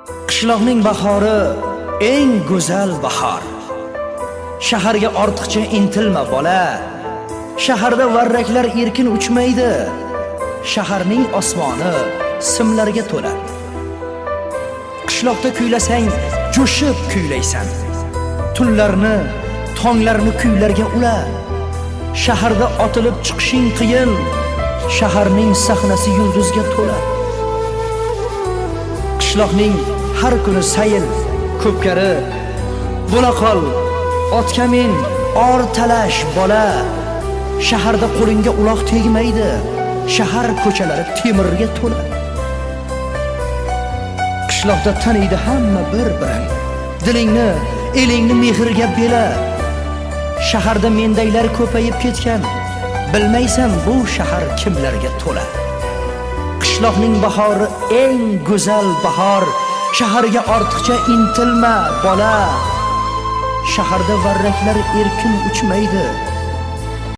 Qishloqning bahori eng go'zal bahor. Shaharga ortiqcha intilma bola. Shaharda varraklar erkin uchmaydi. Shaharning osmoni simlarga to'la. Qishloqda kuylasang, jo'shib kuylaysan. Tunlarni, tonglarni kuylarga ula. Shaharda otilib chiqishing qiyin. Shaharning sahnasi yulduzga to'la. Qishloqning har kuni sayil, ko'pkari, bo'la qol, otga min, or talash bola. Shaharda qo'lingga uloq tegmaydi. Shahar ko'chalari temirga to'la. Qishloqda taniydi hamma bir-birin. Dilingni, elingni mehrga bela. Shaharda mendaylar ko'payib ketgan. Bilmaysan bu shahar kimlarga to'la. Qishloqning bahori eng go'zal bahor. Shaharga ortiqcha intilma bola. Shaharda varraklar erkin uchmaydi.